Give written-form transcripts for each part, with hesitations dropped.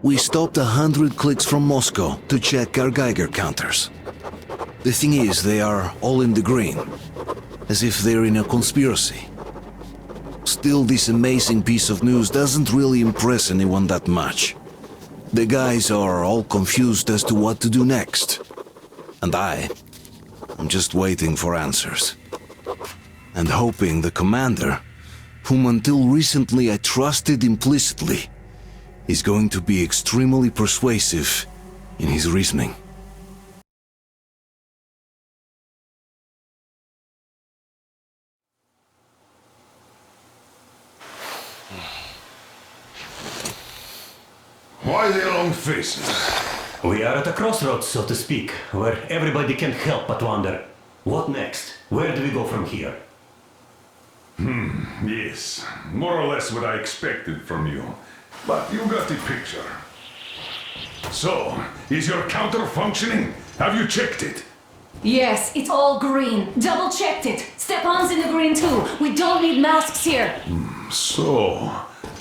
We stopped 100 clicks from Moscow to check our Geiger counters. The thing is, they are all in the green, as if they're in a conspiracy. Still, this amazing piece of news doesn't really impress anyone that much. The guys are all confused as to what to do next. And I'm just waiting for answers. And hoping the commander, whom until recently I trusted implicitly, is going to be extremely persuasive in his reasoning. Why the long faces? We are at a crossroads, so to speak, where everybody can't help but wonder, what next? Where do we go from here? Yes, more or less what I expected from you. But you got the picture. So, is your counter functioning? Have you checked it? Yes, it's all green. Double checked it. Stepan's in the green too. We don't need masks here. So,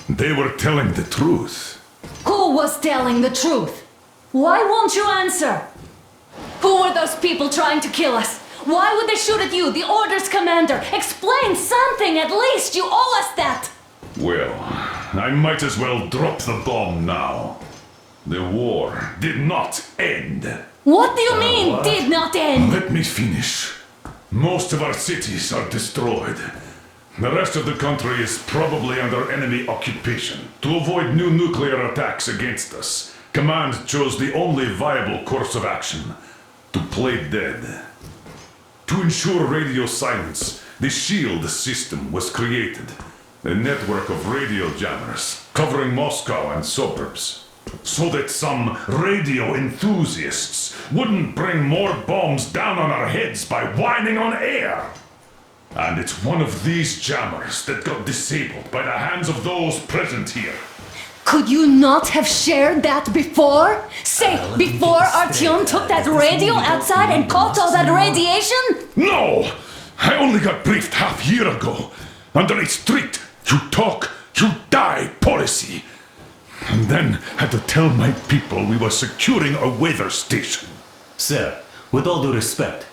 they were telling the truth. Who was telling the truth? Why won't you answer? Who were those people trying to kill us? Why would they shoot at you, the Order's commander? Explain something at least! You owe us that! Well, I might as well drop the bomb now. The war did not end. What do you mean, did not end? Let me finish. Most of our cities are destroyed. The rest of the country is probably under enemy occupation. To avoid new nuclear attacks against us, Command chose the only viable course of action: to play dead. To ensure radio silence, the SHIELD system was created. A network of radio jammers covering Moscow and suburbs. So that some radio enthusiasts wouldn't bring more bombs down on our heads by whining on air. And it's one of these jammers that got disabled by the hands of those present here. Could you not have shared that before? Say, before Artyom took that radio outside and caught all that radiation? No! I only got briefed half year ago. Under a strict, you talk, you die policy. And then had to tell my people we were securing a weather station. Sir, with all due respect,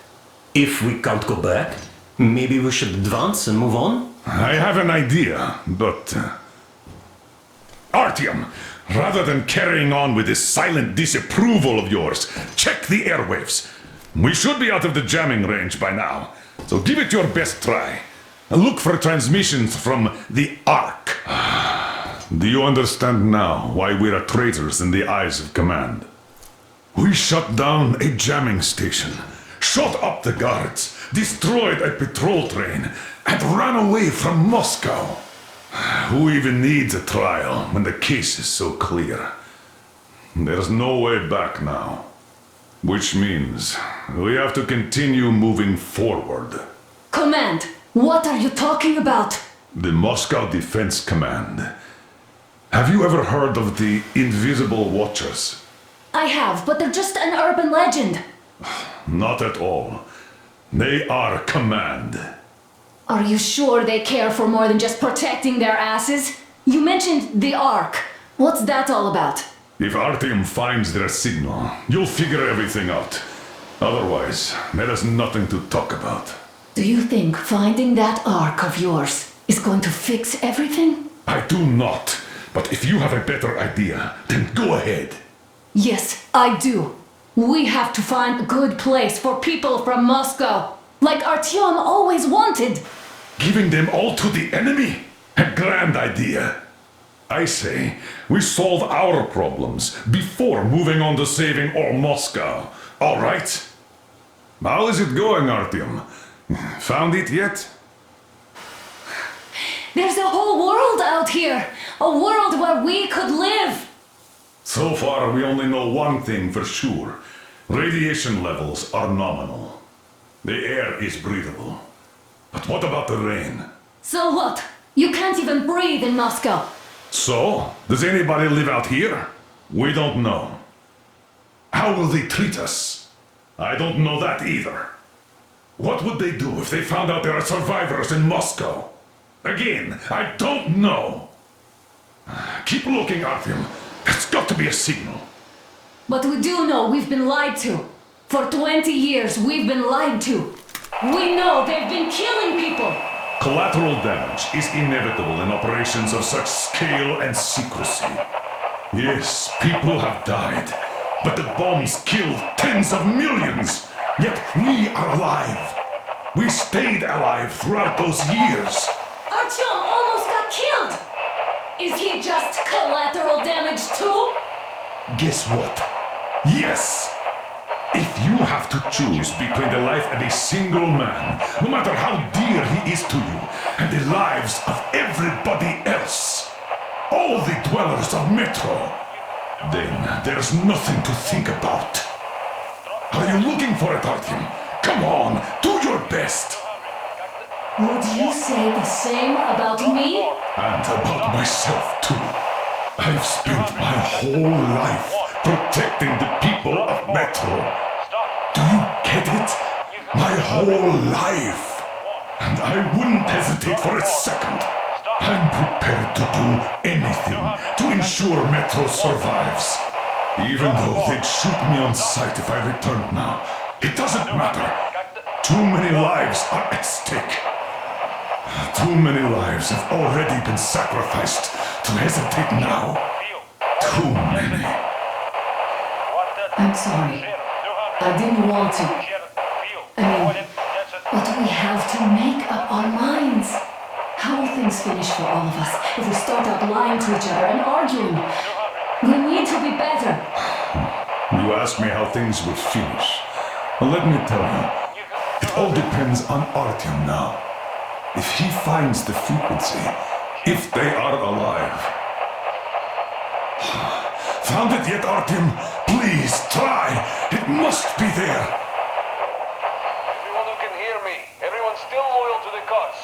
if we can't go back, maybe we should advance and move on? I have an idea, but... Artyom, rather than carrying on with this silent disapproval of yours, check the airwaves. We should be out of the jamming range by now, so give it your best try. Look for transmissions from the Ark. Do you understand now why we're traitors in the eyes of Command? We shut down a jamming station, shot up the guards, destroyed a patrol train, and ran away from Moscow. Who even needs a trial when the case is so clear? There's no way back now. Which means we have to continue moving forward. Command, what are you talking about? The Moscow Defense Command. Have you ever heard of the Invisible Watchers? I have, but they're just an urban legend. Not at all. They are Command. Are you sure they care for more than just protecting their asses? You mentioned the Ark. What's that all about? If Artyom finds their signal, you'll figure everything out. Otherwise, there is nothing to talk about. Do you think finding that Ark of yours is going to fix everything? I do not. But if you have a better idea, then go ahead. Yes, I do. We have to find a good place for people from Moscow, like Artyom always wanted. Giving them all to the enemy? A grand idea. I say, we solve our problems before moving on to saving all Moscow. All right? How is it going, Artyom? Found it yet? There's a whole world out here. A world where we could live. So far, we only know one thing for sure. Radiation levels are nominal. The air is breathable. But what about the rain? So what? You can't even breathe in Moscow. So, does anybody live out here? We don't know. How will they treat us? I don't know that either. What would they do if they found out there are survivors in Moscow? Again, I don't know. Keep looking, Artyom. That's got to be a signal. But we do know we've been lied to. For 20 years, we've been lied to. We know they've been killing people. Collateral damage is inevitable in operations of such scale and secrecy. Yes, people have died, but the bombs killed tens of millions. Yet we are alive. We stayed alive throughout those years. Artyom almost got killed. Is he just collateral damage too? Guess what? Yes! If you have to choose between the life of a single man, no matter how dear he is to you, and the lives of everybody else, all the dwellers of Metro, then there's nothing to think about. Are you looking for it, Artyom? Come on, do your best! Would you say the same about me? And about myself, too. I've spent my whole life protecting the people of Metro. Do you get it? My whole life. And I wouldn't hesitate for a second. I'm prepared to do anything to ensure Metro survives. Even though they'd shoot me on sight if I returned now. It doesn't matter. Too many lives are at stake. Too many lives have already been sacrificed to hesitate now. Too many. I'm sorry. I didn't want to. But we have to make up our minds. How will things finish for all of us if we start out lying to each other and arguing? We need to be better. You ask me how things will finish. Well, let me tell you. It all depends on Artyom now. If he finds the frequency, if they are alive. Found it yet, Artyom? Please, try! It must be there! Everyone who can hear me, everyone still loyal to the cause.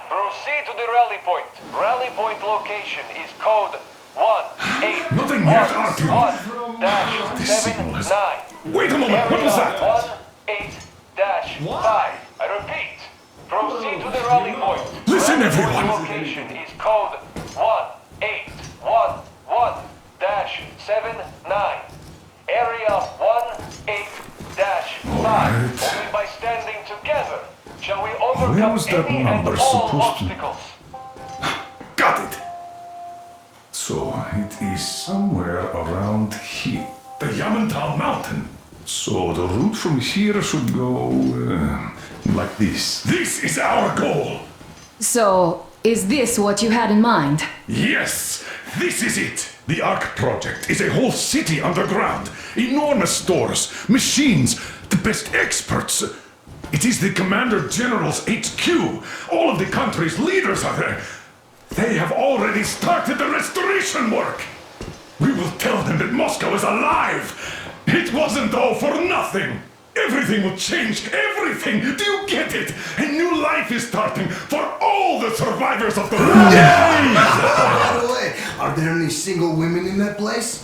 Proceed to the rally point. Rally point location is code 18. Nothing yet, Artyom! This signal has... Wait a moment, what was that? 18-5. I repeat. Proceed to the rally point. Listen, Rally point everyone! location is code 1811-79. Area 18-5. Only by standing together shall we overcome Where was that any number and all supposed to- obstacles. Got it! So, it is somewhere around here. The Yamantau Mountain. So, the route from here should go... like this. This is our goal! So, is this what you had in mind? Yes! This is it! The Ark Project is a whole city underground. Enormous stores, machines, the best experts. It is the Commander General's HQ. All of the country's leaders are there. They have already started the restoration work. We will tell them that Moscow is alive. It wasn't all for nothing. Everything will change, everything! Do you get it? A new life is starting for all the survivors of the... By the way, are there any single women in that place?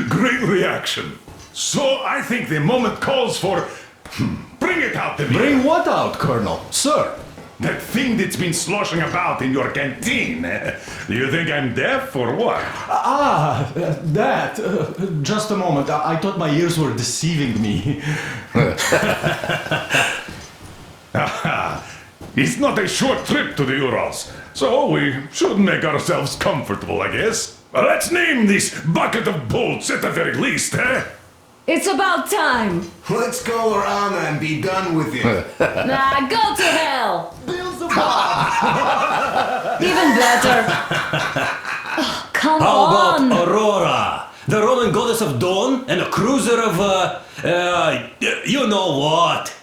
Great reaction. So I think the moment calls for... Bring it out to me. Bring what out, Colonel? Sir? That thing that's been sloshing about in your canteen. Do you think I'm deaf or what? That. Just a moment. I thought my ears were deceiving me. It's not a short trip to the Urals, so we should make ourselves comfortable, I guess. Let's name this bucket of bolts at the very least, eh? It's about time! Let's go around and be done with it. Nah, go to hell! Even better! Oh, come How on! about Aurora? The Roman goddess of dawn and a cruiser of, you know what?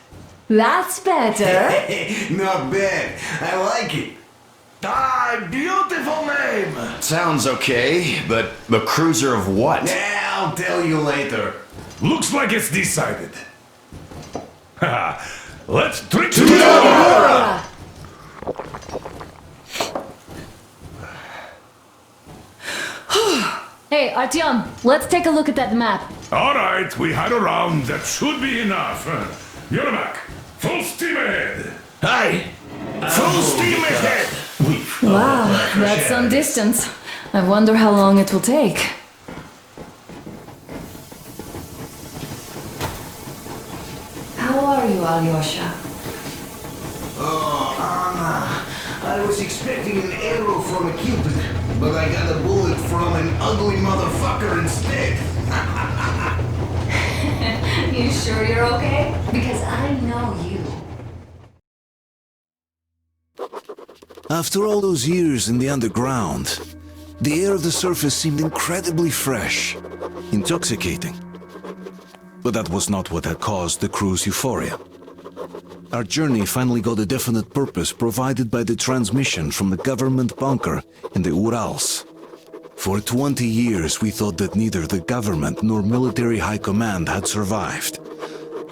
That's better! Not bad. I like it. Beautiful name! Sounds okay, but the cruiser of what? Yeah, I'll tell you later. Looks like it's decided. Let's drink to the Aurora! Hey, Artyom, let's take a look at that map. All right, we had a round. That should be enough. Yermak, full steam ahead. Aye. Full steam ahead. Wow, that's some distance. I wonder how long it will take. Alyosha? Oh, Anna. I was expecting an arrow from a cupid, but I got a bullet from an ugly motherfucker instead. You sure you're okay? Because I know you. After all those years in the underground, the air of the surface seemed incredibly fresh, intoxicating. But that was not what had caused the crew's euphoria. Our journey finally got a definite purpose provided by the transmission from the government bunker in the Urals. For 20 years we thought that neither the government nor military high command had survived.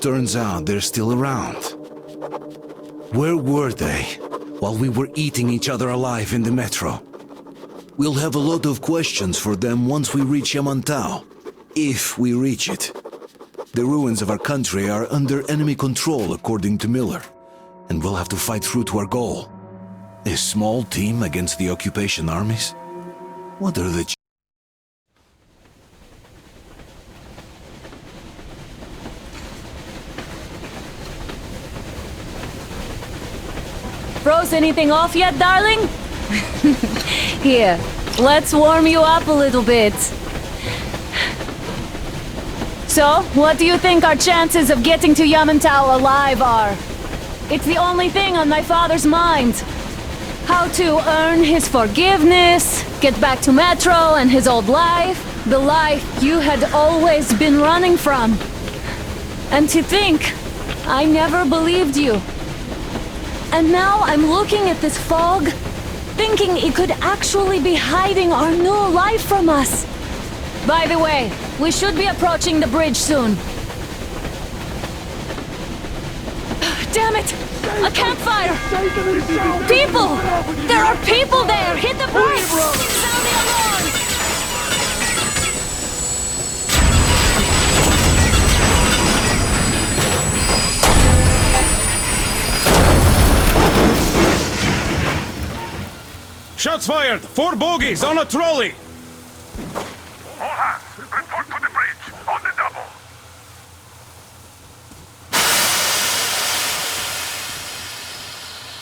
Turns out they're still around. Where were they while we were eating each other alive in the metro? We'll have a lot of questions for them once we reach Yamantau, if we reach it. The ruins of our country are under enemy control, according to Miller, and we'll have to fight through to our goal. A small team against the occupation armies? What are the Froze anything off yet, darling? Here, let's warm you up a little bit. So, what do you think our chances of getting to Yamantau alive are? It's the only thing on my father's mind. How to earn his forgiveness, get back to Metro and his old life, the life you had always been running from. And to think, I never believed you. And now I'm looking at this fog, thinking it could actually be hiding our new life from us. By the way, we should be approaching the bridge soon. Damn it! A campfire! People! There are people there! Hit the brakes! Sound the alarm! Shots fired! 4 bogies on a trolley! All hands, report to the bridge, on the double.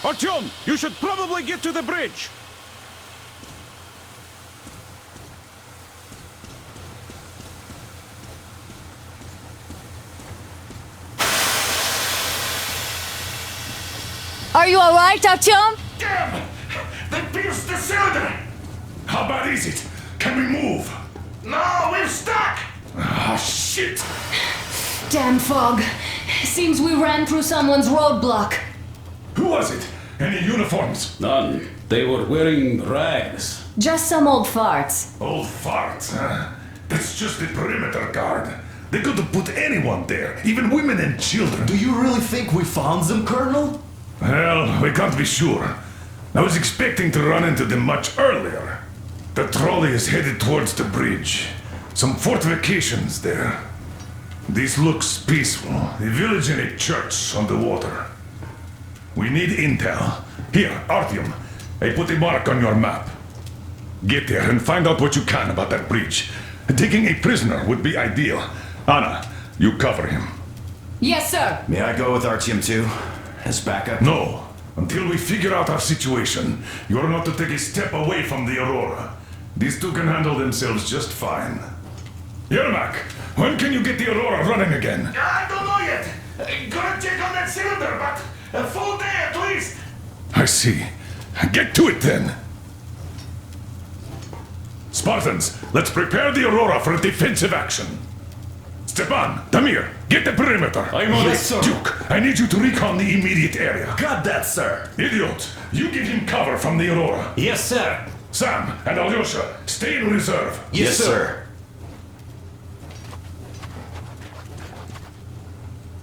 Artyom, you should probably get to the bridge! Are you alright, Artyom? Damn! They pierced the cylinder! How bad is it? Can we move? No, we're stuck! Ah, shit! Damn fog. Seems we ran through someone's roadblock. Who was it? Any uniforms? None. They were wearing rags. Just some old farts. Old farts, huh? That's just the perimeter guard. They could have put anyone there, even women and children. Do you really think we found them, Colonel? Well, we can't be sure. I was expecting to run into them much earlier. The trolley is headed towards the bridge. Some fortifications there. This looks peaceful. A village and a church on the water. We need intel. Here, Artyom, I put a mark on your map. Get there and find out what you can about that bridge. Taking a prisoner would be ideal. Anna, you cover him. Yes, sir. May I go with Artyom too? As backup? No. Until we figure out our situation, you're not to take a step away from the Aurora. These two can handle themselves just fine. Yermak, when can you get the Aurora running again? I don't know yet. Gonna check on that cylinder, but a full day at least. I see. Get to it then. Spartans, let's prepare the Aurora for a defensive action. Stepan, Damir, get the perimeter. I'm on it, sir. Duke, I need you to recon the immediate area. Got that, sir. Idiot, you give him cover from the Aurora. Yes, sir. Sam and Alyosha, stay in reserve. Yes, sir.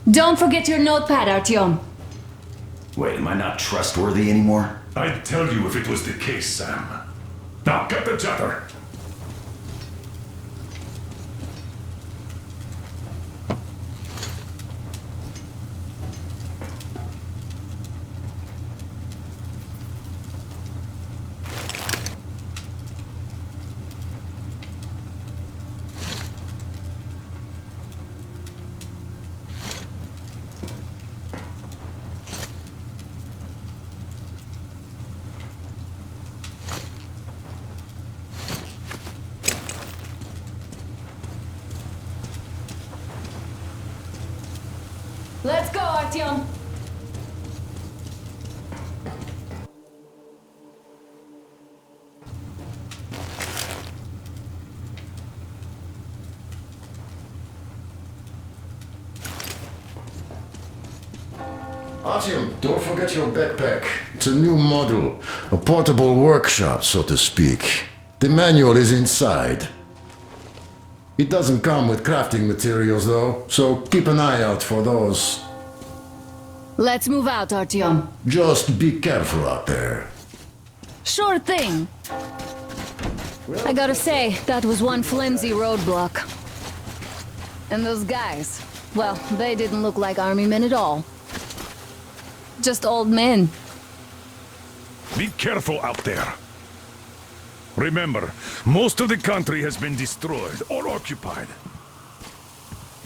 Don't forget your notepad, Artyom. Wait, am I not trustworthy anymore? I'd tell you if it was the case, Sam. Now, cut the chatter. Artyom. Artyom, don't forget your backpack. It's a new model, a portable workshop, so to speak. The manual is inside. It doesn't come with crafting materials, though, so keep an eye out for those. Let's move out, Artyom. Just be careful out there. Sure thing. I gotta say, that was one flimsy roadblock. And those guys, well, they didn't look like army men at all. Just old men. Be careful out there. Remember, most of the country has been destroyed or occupied.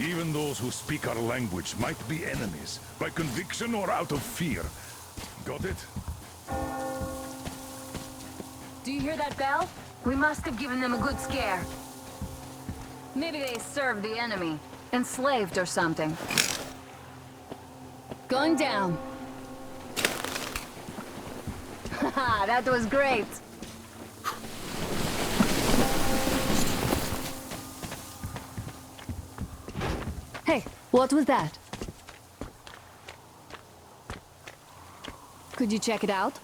Even those who speak our language might be enemies, by conviction or out of fear. Got it? Do you hear that bell? We must have given them a good scare. Maybe they served the enemy, enslaved or something. Going down. Haha, that was great. Hey, what was that? Could you check it out?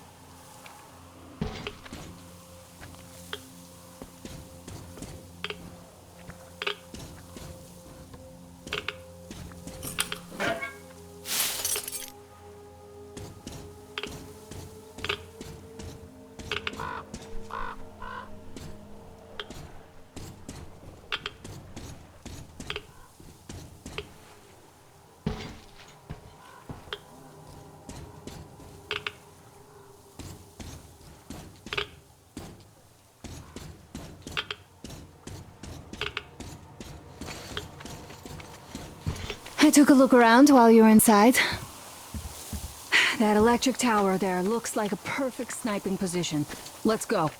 I took a look around while you were inside. That electric tower there looks like a perfect sniping position. Let's go.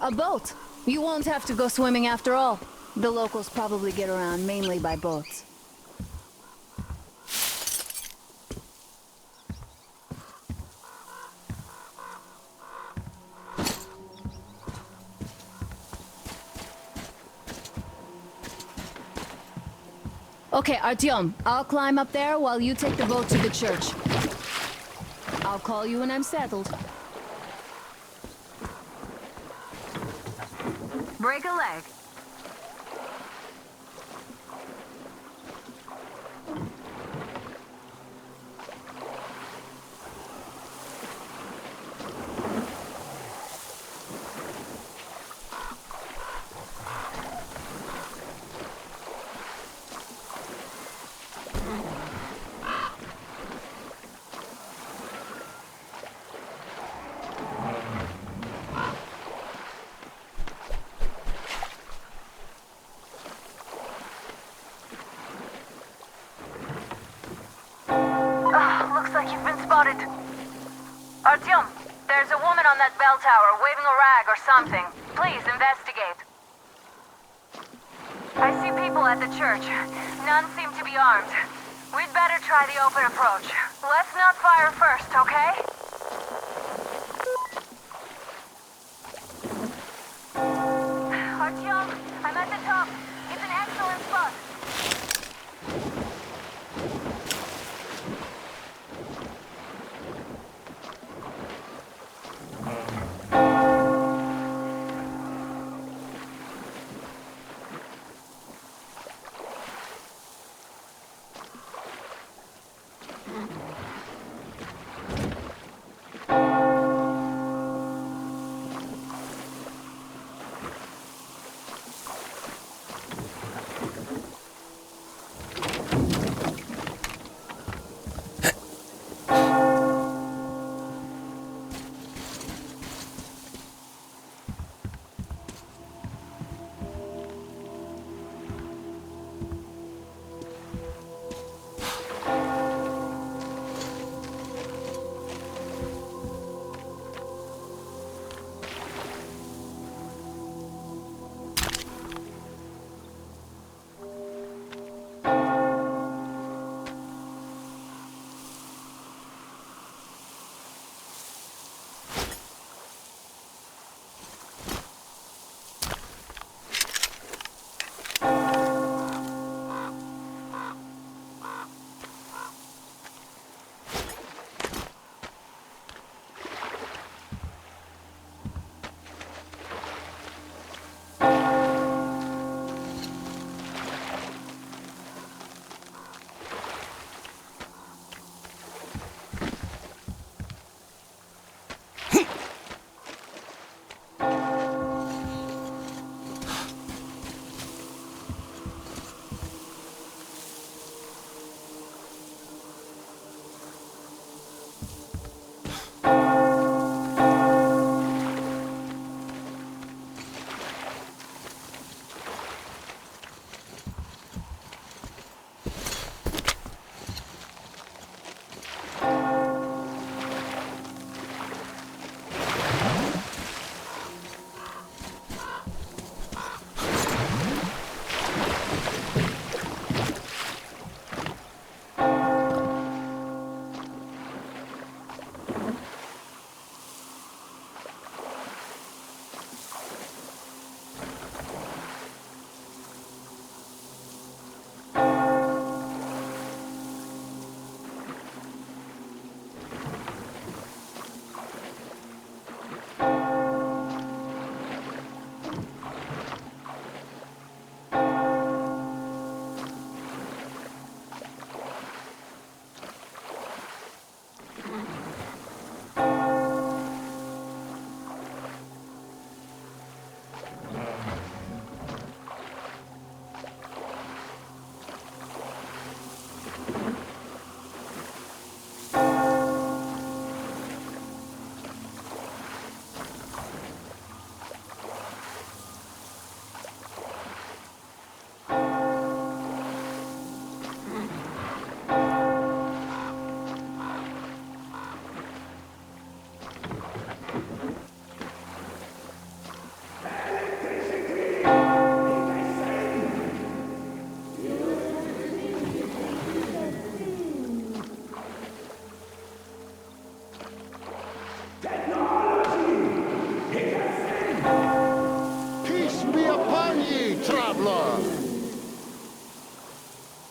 A boat! You won't have to go swimming after all. The locals probably get around mainly by boats. Okay, Artyom, I'll climb up there while you take the boat to the church. I'll call you when I'm settled. Break a leg. Spotted. Artyom, there's a woman on that bell tower waving a rag or something. Please investigate. I see people at the church. None seem to be armed. We'd better try the open approach. Let's not fire first, okay? Artyom. I'm at the top. It's an excellent spot.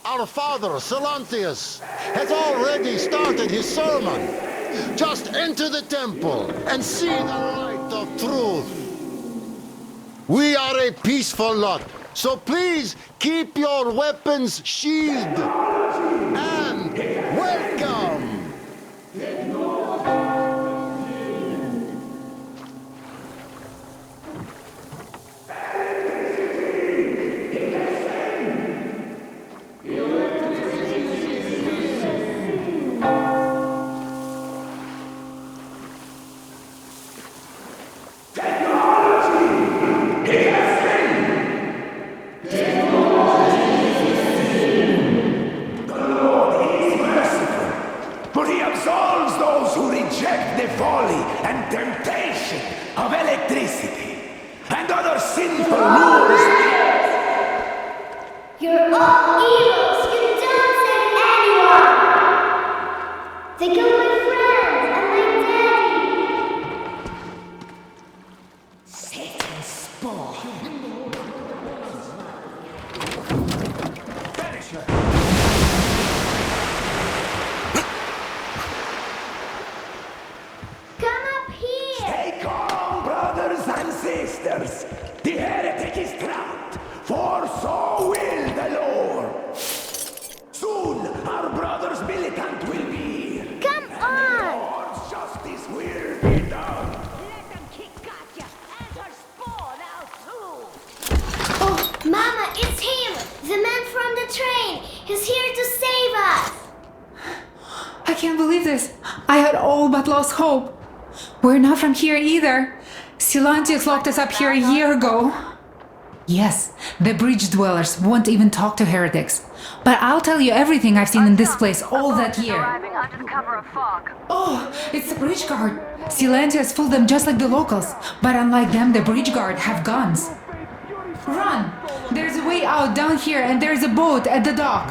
Our father, Silantius, has already started his sermon. Just enter the temple and see the light of truth. We are a peaceful lot, so please keep your weapons sheathed. And welcome! You're all evils! You don't save anyone! They killed my friends and my daddy! Satan's spawn! I can't believe this. I had all but lost hope. We're not from here either. Silantius locked us up here a year ago. Yes, the bridge dwellers won't even talk to heretics. But I'll tell you everything I've seen in this place all that year. Arriving under the cover of fog. Oh, it's the bridge guard. Silantius fooled them just like the locals. But unlike them, the bridge guard have guns. Run! There's a way out down here and there's a boat at the dock.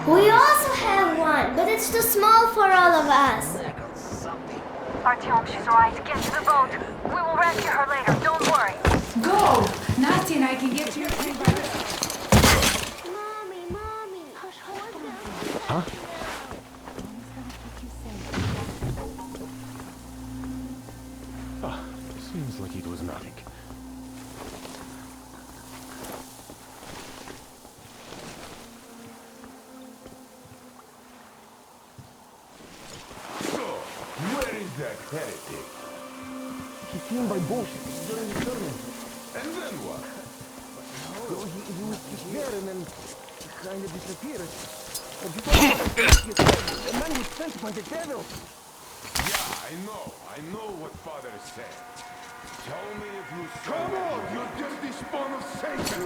We also have one, but it's too small for all of us. Artyom, she's right. Get to the boat. We will rescue her later. Don't worry. Go! Nasty and I can get to your train by Mommy, Mommy. Huh? Seems like it was nothing. So, where is that heretic? He came by bullshit during the tournament. And then what? So he was just there and then he kind of disappeared. And the man was sent by the devil. Yeah, I know what Father said. Tell me if you saw. Come on, you dirty spawn of Satan!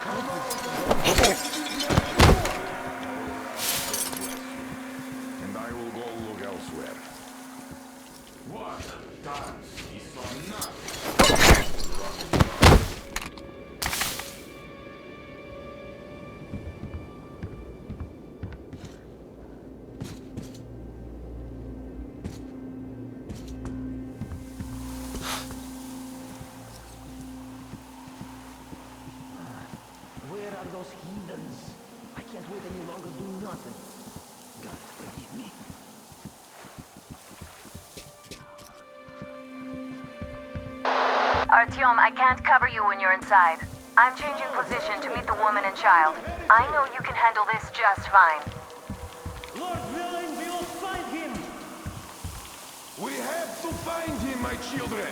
Come on! And I will go look elsewhere. What dance? He saw nothing. Where are those heathens? I can't wait any longer to do nothing. God forgive me. Artyom, I can't cover you when you're inside. I'm changing position to meet the woman and child. I know you can handle this just fine. Lord willing, we will find him! We have to find him, my children!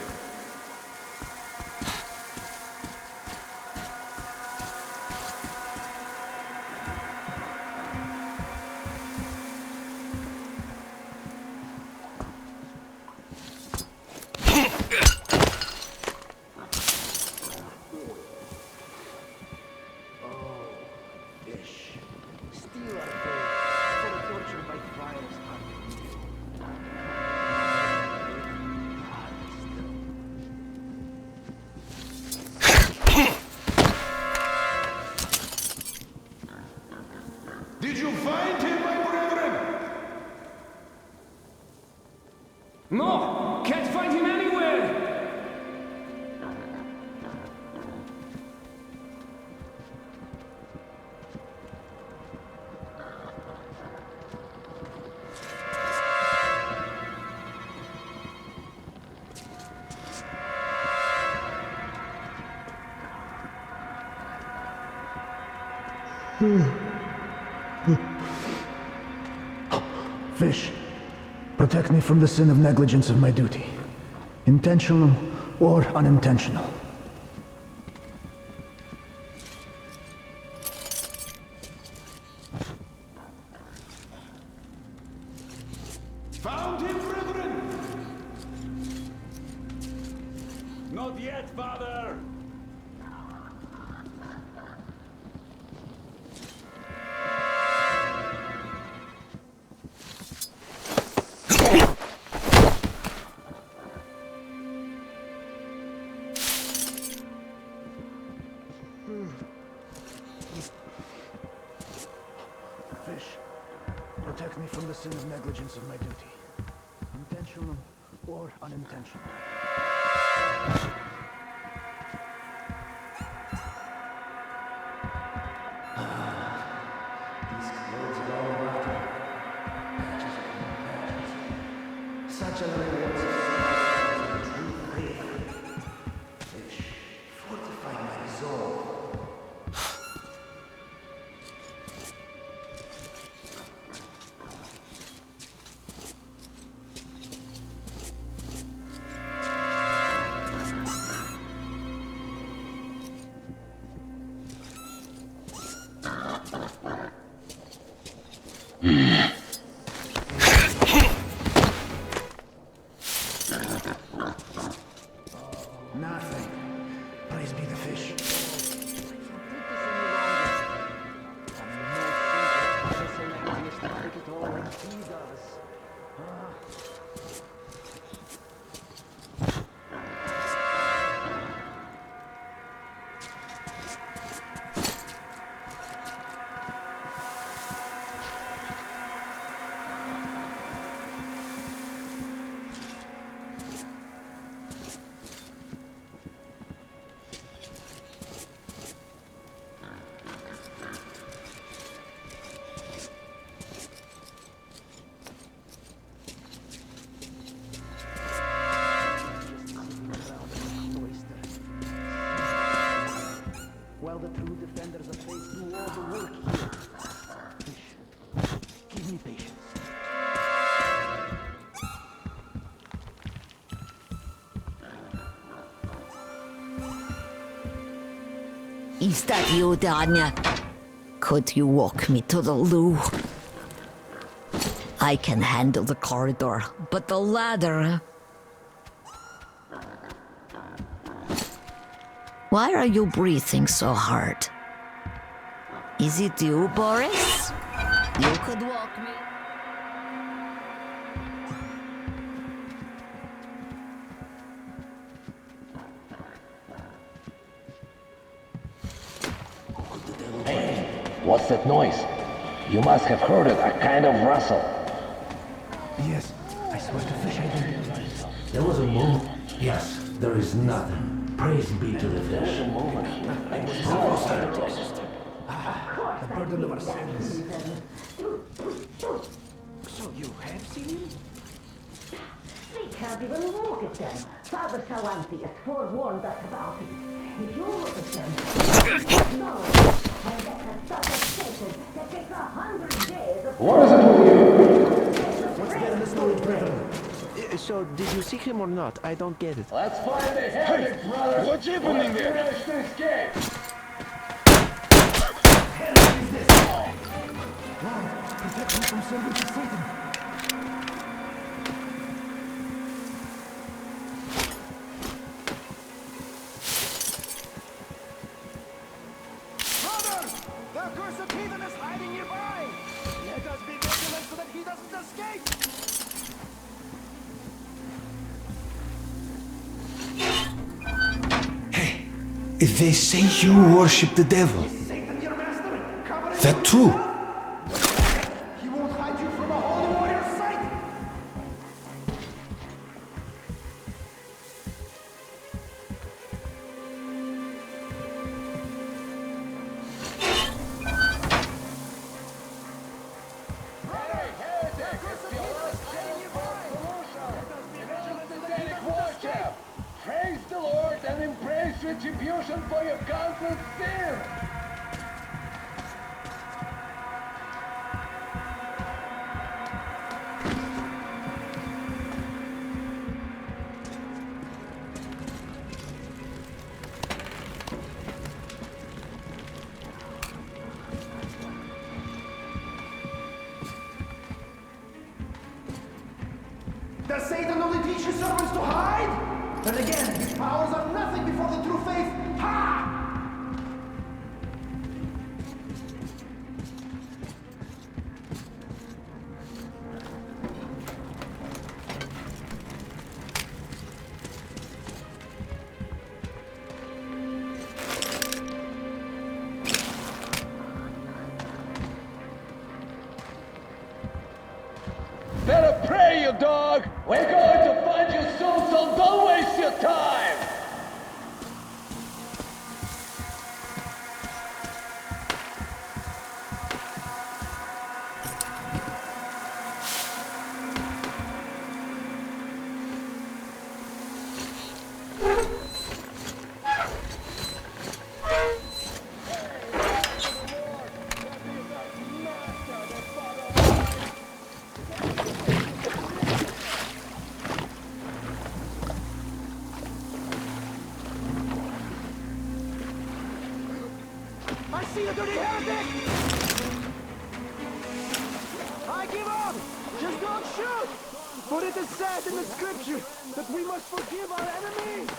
Did you find him, my brethren? No! Can't find him anywhere! Fish, protect me from the sin of negligence of my duty. Intentional or unintentional. Found him, brethren! Not yet, Father! Fish, protect me from the sin of negligence of my duty. Intentional or unintentional. These clothes are all rotten. Patches upon patches. Such a reward of true faith. Fish, fortify my resolve. Is that you, Danya? Could you walk me to the loo? I can handle the corridor, but the ladder... Why are you breathing so hard? Is it you, Boris? You could walk me. What's that noise? You must have heard it, a kind of rustle. Yes, I swear to fish I did. There was a movement. Yes, there is nothing. Praise be to the fish. The burden of our sins. So you have seen him? They can't even look at them. Father Salanti forewarned us about it. If you look at them, no, and that has such a station that takes 100 days of... What is it with you? Let's get in the story, brethren. So, did you see him or not? I don't get it. Let's find the headache, brother. What's happening there? Finish this game. Protect me from sending to Satan. Brother! The accursed heathen is hiding nearby! Let us be vigilant so that he doesn't escape! They say you worship the devil. That true? He won't hide you from a holy warrior's sight! Praise the Lord and embrace retribution for your countless sins! Does Satan only teach his servants to hide? And again, his powers are nothing before the true faith. Ha! Better pray, you dog! We're going to find you soon, so don't waste your time! I see a dirty heretic! I give up! Just don't shoot! For it is said in the scripture that we must forgive our enemies!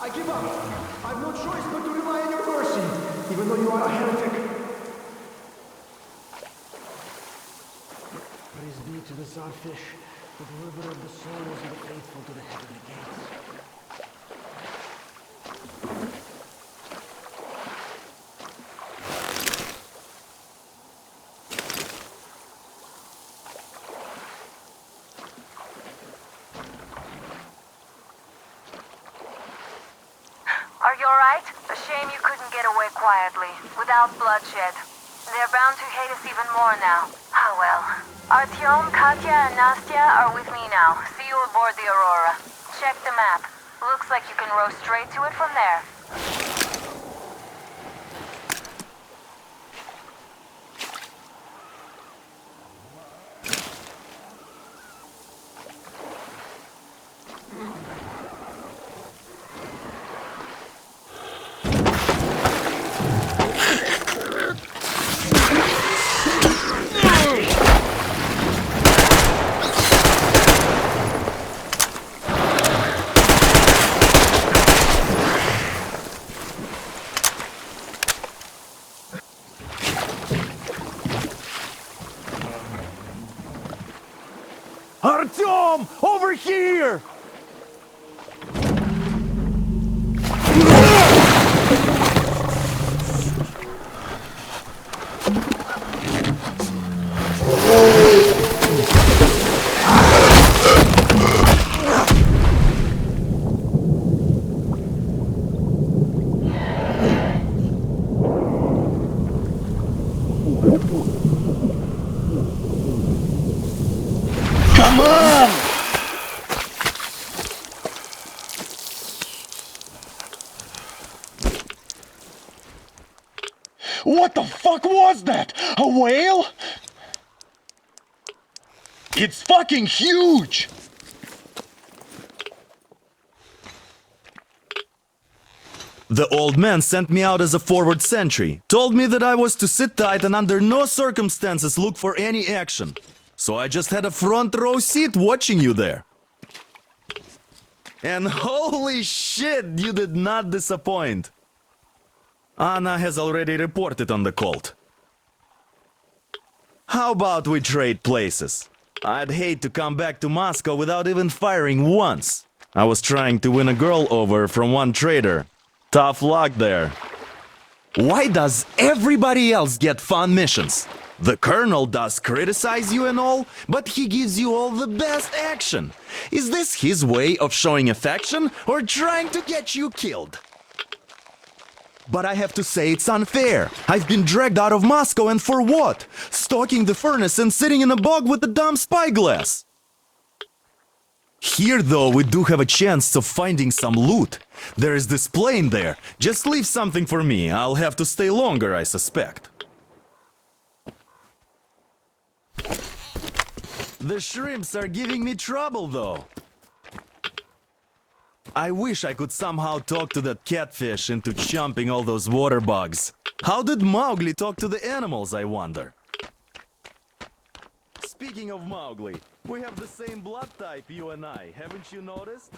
I give up. I've no choice but to rely on your mercy, even though you are a heretic. Praise be to the Czarfish, the deliverer of the souls of the faithful to the heavenly gates. right? A shame you couldn't get away quietly, without bloodshed. They're bound to hate us even more now. Oh well. Artyom, Katya, and Nastya are with me now. See you aboard the Aurora. Check the map. Looks like you can row straight to it from there. Artyom! Over here! Come on! What the fuck was that? A whale? It's fucking huge! The old man sent me out as a forward sentry, told me that I was to sit tight and under no circumstances look for any action. So I just had a front row seat watching you there. And holy shit, you did not disappoint. Anna has already reported on the cult. How about we trade places? I'd hate to come back to Moscow without even firing once. I was trying to win a girl over from one trader. Tough luck there. Why does everybody else get fun missions? The colonel does criticize you and all, but he gives you all the best action. Is this his way of showing affection or trying to get you killed? But I have to say it's unfair. I've been dragged out of Moscow, and for what? Stalking the furnace and sitting in a bog with a dumb spyglass. Here, though, we do have a chance of finding some loot. There is this plane there. Just leave something for me. I'll have to stay longer, I suspect. The shrimps are giving me trouble, though. I wish I could somehow talk to that catfish into chomping all those water bugs. How did Mowgli talk to the animals, I wonder? Speaking of Mowgli, we have the same blood type, you and I. Haven't you noticed?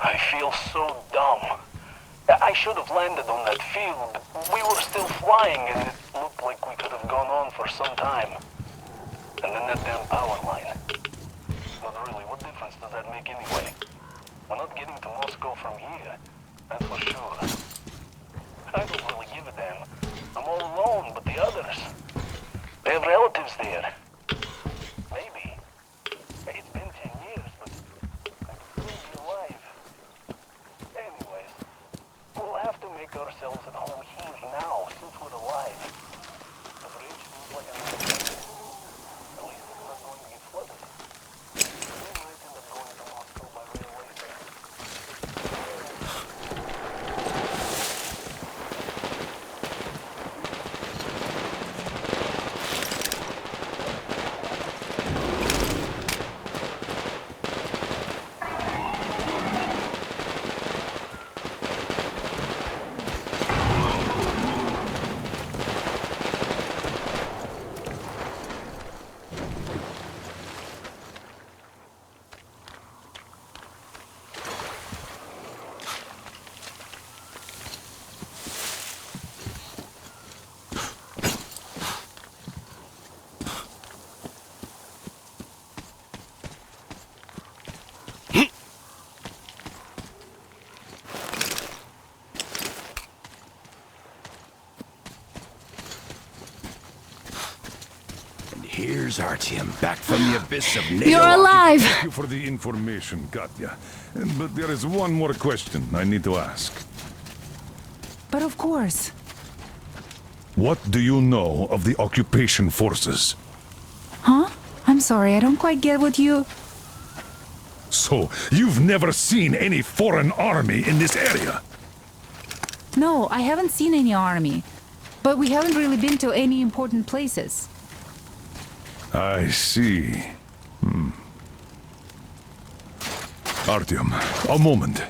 I feel so dumb. I should have landed on that field, but we were still flying and it looked like we could have gone on for some time. And then that damn power line. But really, what difference does that make anyway? We're not getting to Moscow from here, that's for sure. I don't really give a damn. I'm all alone, but the others, they have relatives there. Maybe. It's been 10 years, but I could still be alive. Anyways, we'll have to make ourselves at home here now, since we're alive. The bridge seems like another place. At least it's not going to get flooded. We might end up going to Moscow by railway there. Here's Artyom, back from the abyss of NATO. You're alive! Thank you for the information, Katya. But there is one more question I need to ask. But of course. What do you know of the occupation forces? Huh? I'm sorry, I don't quite get what you... So, you've never seen any foreign army in this area? No, I haven't seen any army. But we haven't really been to any important places. I see. Artyom, a moment.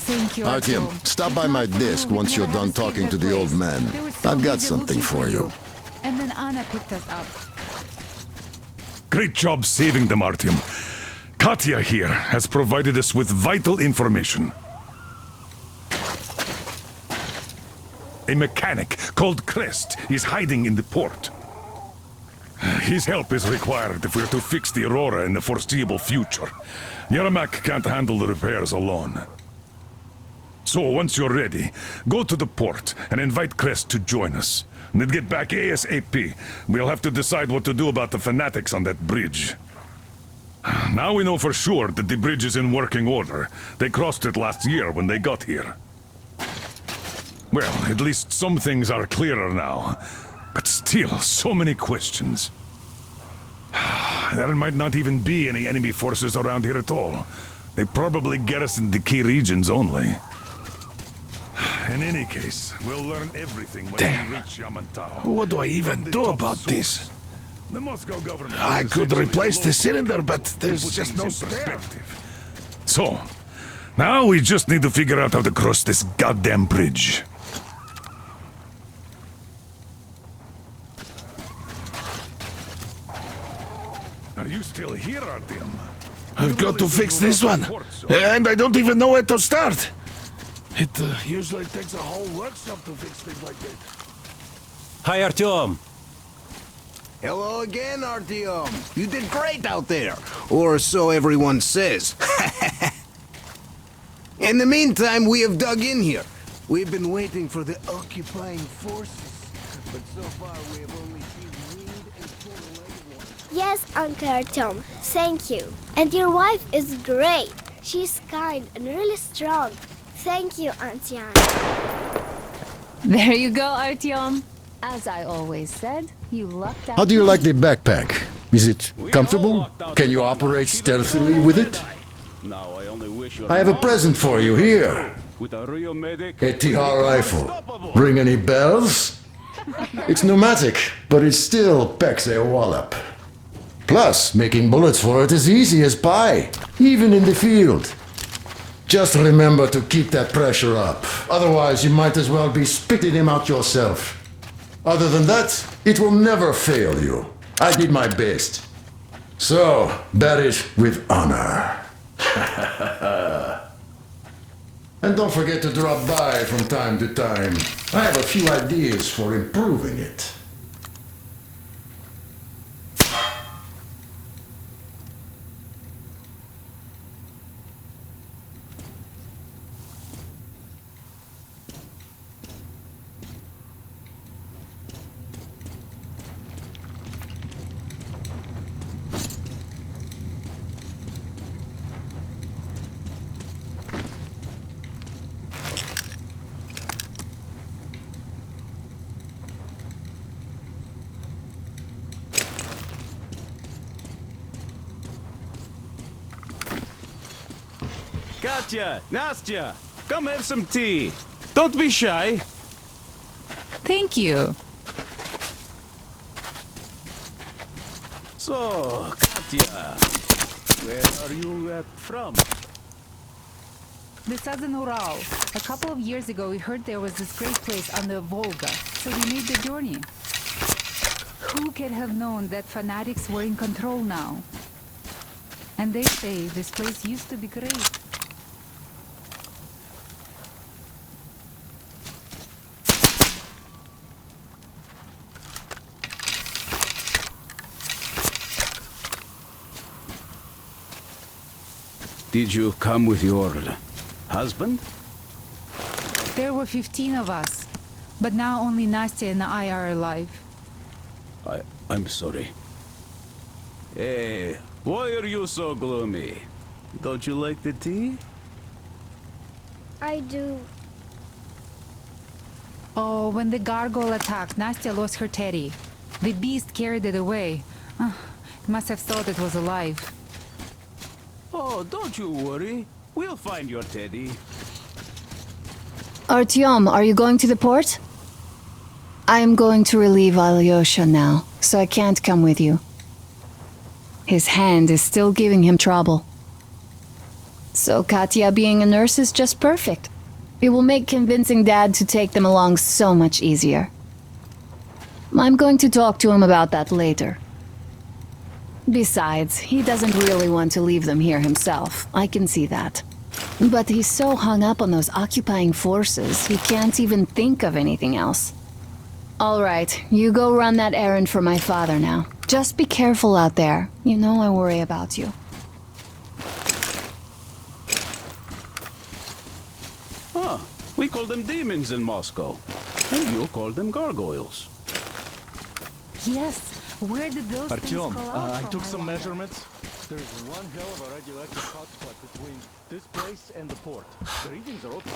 Thank you, Artyom, stop by my desk once you're done talking to the old man. I've got something for you. And then Anna picked us up. Great job saving them, Artyom. Katya here has provided us with vital information. A mechanic called Crest is hiding in the port. His help is required if we're to fix the Aurora in the foreseeable future. Yermak can't handle the repairs alone. So once you're ready, go to the port and invite Crest to join us. And then get back ASAP. We'll have to decide what to do about the fanatics on that bridge. Now we know for sure that the bridge is in working order. They crossed it last year when they got here. Well, at least some things are clearer now. But still, so many questions. There might not even be any enemy forces around here at all. They probably garrison the key regions only. In any case, we'll learn everything when we reach Yamantau. What do I even do about this? The Moscow government... I could replace the cylinder, but there's just no spare. So, now we just need to figure out how to cross this goddamn bridge. Are you still here, Artyom? I've got to fix this one, and I don't even know where to start. It usually takes a whole workshop to fix things like that. Hi, Artyom. Hello again, Artyom. You did great out there. Or so everyone says. In the meantime, we have dug in here. We've been waiting for the occupying forces. But so far, we have only seen winged and four-legged ones. Yes, Uncle Artyom. Thank you. And your wife is great. She's kind and really strong. Thank you, Auntie Anna. There you go, Artyom. As I always said, you lucked out. How do you like the backpack? Is it comfortable? Can you operate stealthily with it? I have a present for you here. A TR rifle. Ring any bells? It's pneumatic, but it still packs a wallop. Plus, making bullets for it is easy as pie, even in the field. Just remember to keep that pressure up. Otherwise, you might as well be spitting him out yourself. Other than that, it will never fail you. I did my best. So, bear it with honor. And don't forget to drop by from time to time. I have a few ideas for improving it. Katya, Nastya, come have some tea. Don't be shy. Thank you. So, Katya, where are you from? The southern Ural. A couple of years ago, we heard there was this great place on the Volga, so we made the journey. Who could have known that fanatics were in control now? And they say this place used to be great. Did you come with your husband? There were 15 of us. But now only Nastya and I are alive. I'm sorry. Hey, why are you so gloomy? Don't you like the tea? I do. Oh, when the gargoyle attacked, Nastya lost her teddy. The beast carried it away. It must have thought it was alive. Oh, don't you worry. We'll find your teddy. Artyom, are you going to the port? I am going to relieve Alyosha now, so I can't come with you. His hand is still giving him trouble. So Katya being a nurse is just perfect. It will make convincing Dad to take them along so much easier. I'm going to talk to him about that later. Besides, he doesn't really want to leave them here himself. I can see that. But he's so hung up on those occupying forces, he can't even think of anything else. All right, you go run that errand for my father now. Just be careful out there. You know I worry about you. Huh. We call them demons in Moscow. And you call them gargoyles. Yes, where did those Artyom, things fall out I from? took some measurements. There's one hell of a radioactive hotspot between this place and the port. The readings are okay.